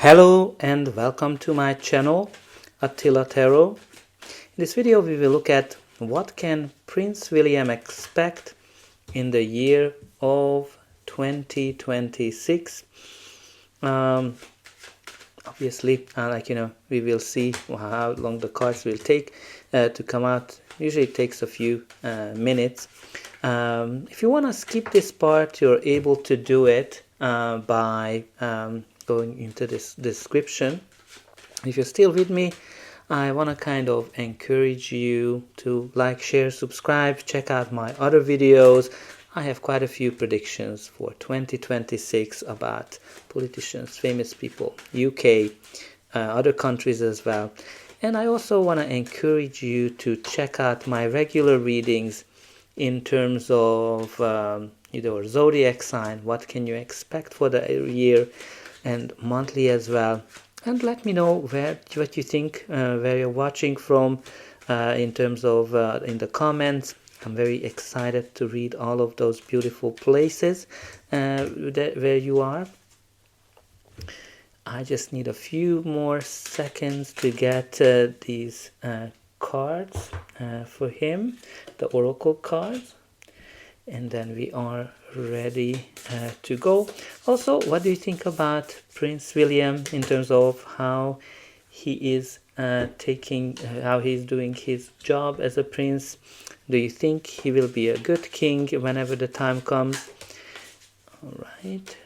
Hello and welcome to my channel, Attila Tarot. In this video we will look at what can Prince William expect in the year of 2026. Obviously, we will see how long the cards will take to come out. Usually it takes a few minutes. If you want to skip this part, you're able to do it by going into this description. If you're still with me, I want to kind of encourage you to like, share, subscribe, check out my other videos. I have quite a few predictions for 2026 about politicians, famous people, UK, other countries as well. And I also want to encourage you to check out my regular readings in terms of your zodiac sign, what can you expect for the year, and monthly as well. And let me know what you think, where you're watching from, in terms of in the comments. I'm very excited to read all of those beautiful places where you are. I just need a few more seconds to get these cards for him, the oracle cards, and then we are ready to go. Also, what do you think about Prince William in terms of how he is how he's doing his job as a prince? Do you think he will be a good king whenever the time comes? All right.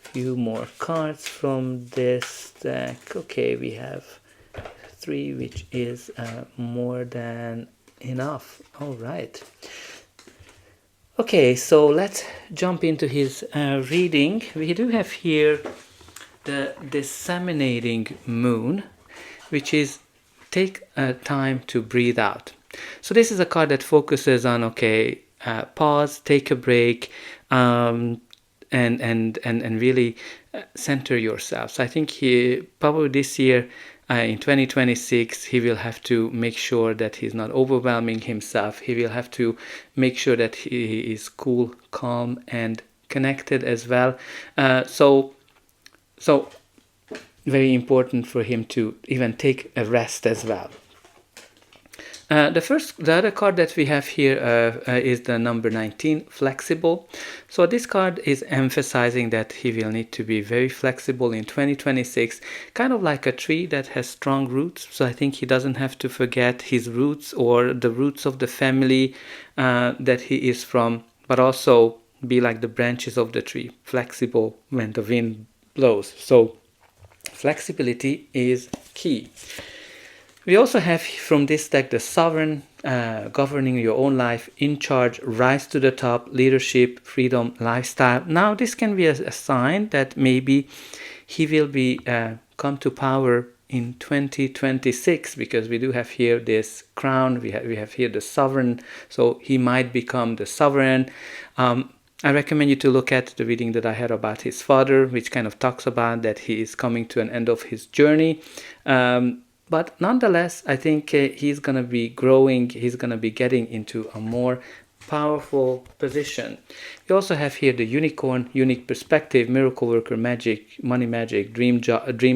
Few more cards from this deck. Okay, we have 3, which is more than enough. All right. Okay, so let's jump into his reading. We do have here the disseminating moon, which is take time to breathe out. So this is a card that focuses on pause, take a break, and really center yourself. So I think he probably this year, in 2026, he will have to make sure that he's not overwhelming himself. He will have to make sure that he is cool, calm, and connected as well. So very important for him to even take a rest as well. The other card that we have here is the number 19, flexible. So this card is emphasizing that he will need to be very flexible in 2026, kind of like a tree that has strong roots. So I think he doesn't have to forget his roots or the roots of the family that he is from, but also be like the branches of the tree, flexible when the wind blows. So flexibility is key. We also have from this deck the sovereign, governing your own life, in charge, rise to the top, leadership, freedom, lifestyle. Now this can be a sign that maybe he will be come to power in 2026, because we do have here this crown, we have here the sovereign, so he might become the sovereign. I recommend you to look at the reading that I had about his father, which kind of talks about that he is coming to an end of his journey. But nonetheless, I think he's going to be growing, he's going to be getting into a more powerful position. We also have here the unicorn, unique perspective, miracle worker, magic, money magic, dream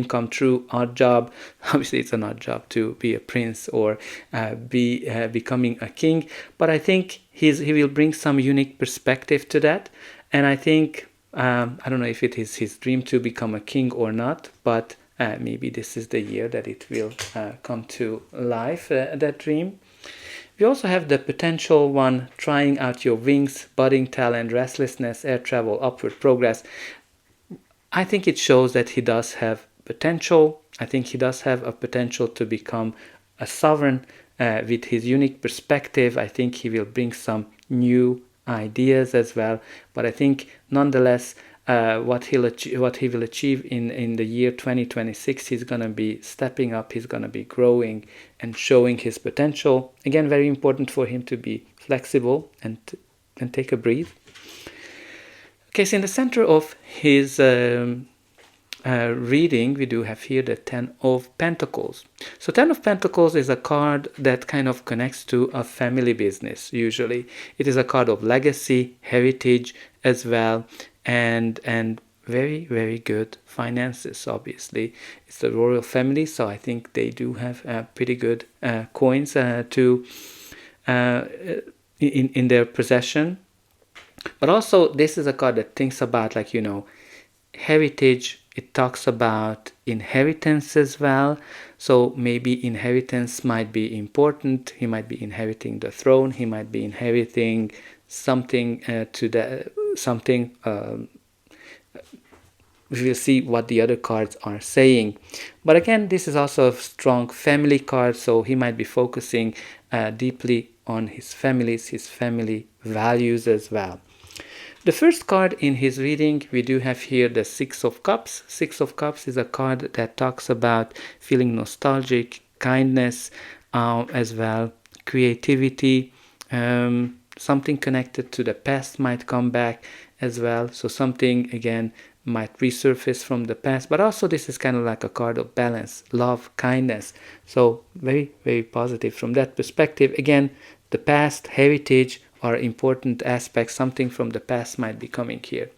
come true, odd job. Obviously, it's an odd job to be a prince or becoming a king. But I think he will bring some unique perspective to that. And I think, I don't know if it is his dream to become a king or not, but maybe this is the year that it will come to life, that dream. We also have the potential one, trying out your wings, budding talent, restlessness, air travel, upward progress. I think it shows that he does have potential. I think he does have a potential to become a sovereign with his unique perspective. I think he will bring some new ideas as well. But I think nonetheless, what he will achieve in the year 2026, he's going to be stepping up, he's going to be growing and showing his potential. Again, very important for him to be flexible and take a breath. Okay, so in the center of his reading, we do have here the 10 of Pentacles. So 10 of Pentacles is a card that kind of connects to a family business usually. It is a card of legacy, heritage as well, and very, very good finances. Obviously, it's the royal family, so I think they do have pretty good coins to in their possession. But also, this is a card that thinks about, like, heritage. It talks about inheritance as well. So maybe inheritance might be important. He might be inheriting the throne. He might be inheriting something to the something. We will see what the other cards are saying. But again, this is also a strong family card, so he might be focusing deeply on his family values as well. The first card in his reading, we do have here the Six of Cups. Six of Cups is a card that talks about feeling nostalgic, kindness as well, creativity, something connected to the past might come back as well. So something, again, might resurface from the past. But also this is kind of like a card of balance, love, kindness. So very, very positive from that perspective. Again, the past, heritage, are important aspects. Something from the past might be coming here.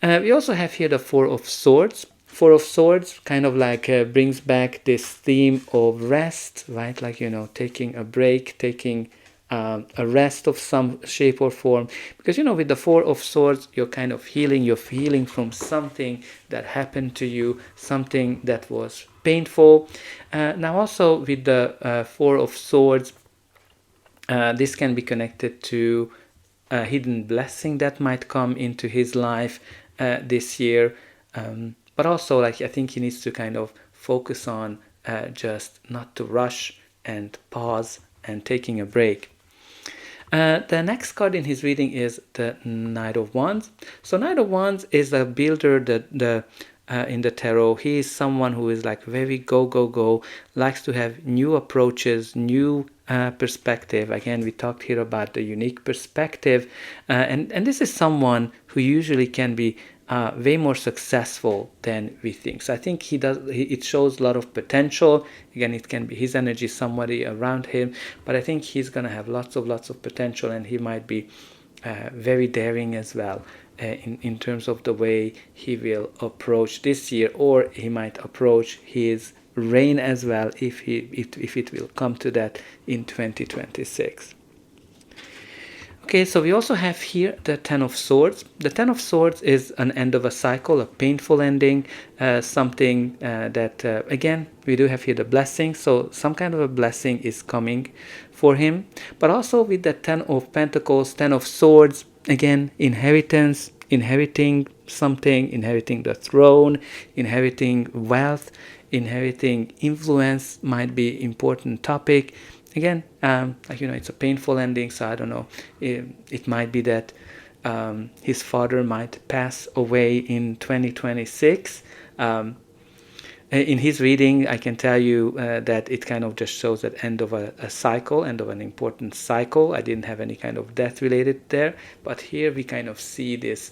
We also have here the Four of Swords. Four of Swords kind of like brings back this theme of rest, right? Like, taking a break, taking a rest of some shape or form. Because, with the Four of Swords, you're kind of healing. You're healing from something that happened to you, something that was painful. Now also with the Four of Swords, this can be connected to a hidden blessing that might come into his life this year. But also, like, I think he needs to kind of focus on just not to rush and pause and taking a break. The next card in his reading is the Knight of Wands. So Knight of Wands is a builder in the tarot. He is someone who is like very go, likes to have new approaches, new perspective. Again, we talked here about the unique perspective. And this is someone who usually can be way more successful than we think. So I think it shows a lot of potential. Again, it can be his energy, somebody around him, but I think he's going to have lots of potential, and he might be very daring as well in terms of the way he will approach this year, or he might approach his reign as well if it will come to that in 2026. Okay, so we also have here the Ten of Swords. The Ten of Swords is an end of a cycle, a painful ending, something that, again, we do have here the blessing. So some kind of a blessing is coming for him. But also with the Ten of Pentacles, Ten of Swords, again, inheritance, inheriting something, inheriting the throne, inheriting wealth, inheriting influence might be important topic. Again, it's a painful ending, so I don't know. It might be that his father might pass away in 2026. In his reading, I can tell you that it kind of just shows that end of a cycle, end of an important cycle. I didn't have any kind of death related there, but here we kind of see this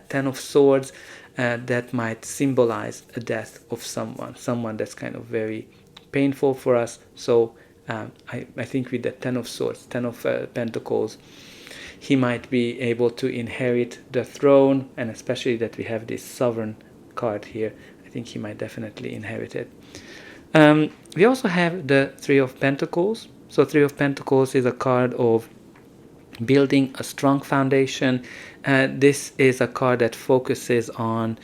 Ten of Swords that might symbolize a death of someone that's kind of very painful for us. So I think with the Ten of Swords, Ten of Pentacles, he might be able to inherit the throne, and especially that we have this Sovereign card here, I think he might definitely inherit it. We also have the Three of Pentacles. So Three of Pentacles is a card of building a strong foundation. This is a card that focuses on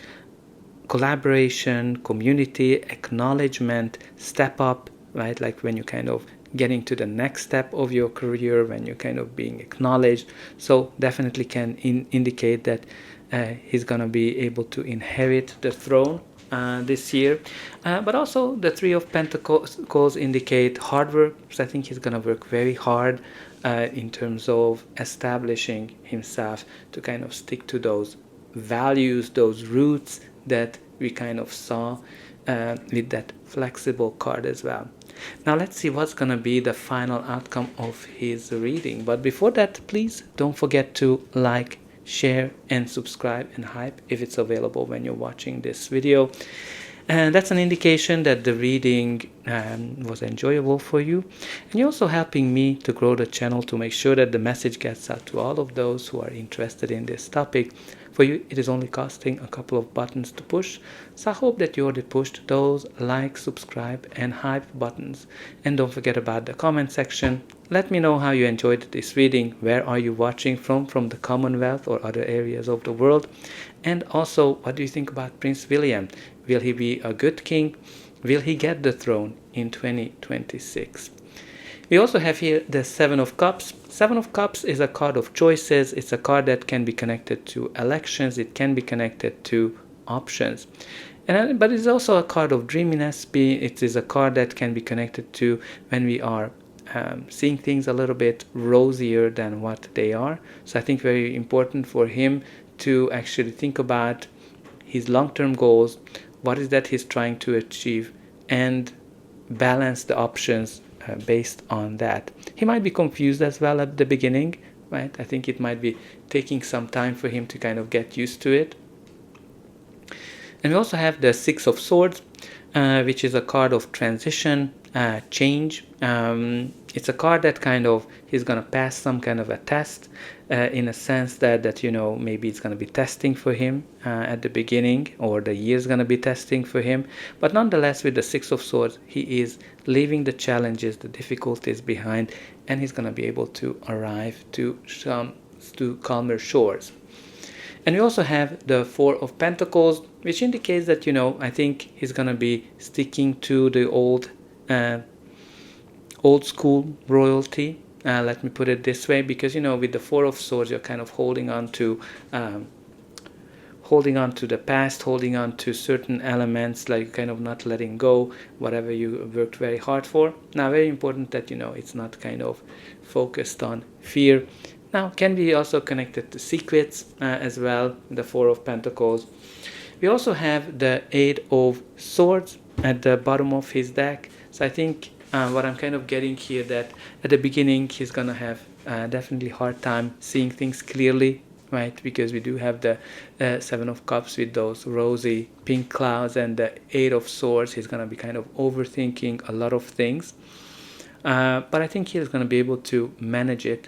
collaboration, community, acknowledgement, step up, right? Like when you kind of getting to the next step of your career, when you're kind of being acknowledged. So definitely can indicate that he's going to be able to inherit the throne this year. But also the Three of Pentacles indicate hard work. So I think he's going to work very hard in terms of establishing himself to kind of stick to those values, those roots that we kind of saw with that flexible card as well. Now let's see what's going to be the final outcome of his reading. But before that, please don't forget to like, share, and subscribe and hype if it's available when you're watching this video. And that's an indication that the reading was enjoyable for you. And you're also helping me to grow the channel to make sure that the message gets out to all of those who are interested in this topic. For you, it is only costing a couple of buttons to push. So I hope that you already pushed those like, subscribe, and hype buttons. And don't forget about the comment section. Let me know how you enjoyed this reading. Where are you watching from the Commonwealth or other areas of the world? And also, what do you think about Prince William? Will he be a good king? Will he get the throne in 2026? We also have here the Seven of Cups. Seven of Cups is a card of choices. It's a card that can be connected to elections. It can be connected to options. But it's also a card of dreaminess. It is a card that can be connected to when we are seeing things a little bit rosier than what they are. So I think very important for him to actually think about his long-term goals, what is that he's trying to achieve, and balance the options based on that. He might be confused as well at the beginning, right? I think it might be taking some time for him to kind of get used to it. And we also have the Six of Swords, which is a card of transition, change. It's a card that kind of, he's going to pass some kind of a test in a sense that maybe it's going to be testing for him at the beginning, or the year's going to be testing for him. But nonetheless, with the Six of Swords, he is leaving the challenges, the difficulties behind, and he's going to be able to arrive to calmer shores. And we also have the Four of Pentacles, which indicates that, I think he's going to be sticking to the old school royalty. Let me put it this way, because, with the Four of Swords, you're kind of holding on to the past, holding on to certain elements, like kind of not letting go, whatever you worked very hard for. Now, very important that, it's not kind of focused on fear. Now, can be also connected to secrets as well, the Four of Pentacles. We also have the Eight of Swords at the bottom of his deck. So I think what I'm kind of getting here, that at the beginning he's going to have definitely hard time seeing things clearly, right? Because we do have the Seven of Cups with those rosy pink clouds, and the Eight of Swords, he's going to be kind of overthinking a lot of things. But I think he's going to be able to manage it.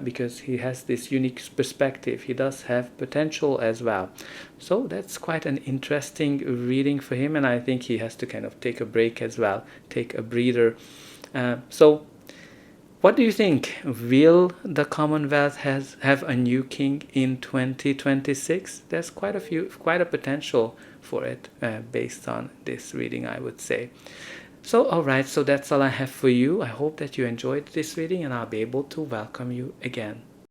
Because he has this unique perspective. He does have potential as well. So that's quite an interesting reading for him, and I think he has to kind of take a break as well, take a breather. So what do you think? Will the Commonwealth have a new king in 2026? There's quite a potential for it based on this reading, I would say. So, alright, so that's all I have for you. I hope that you enjoyed this reading, and I'll be able to welcome you again.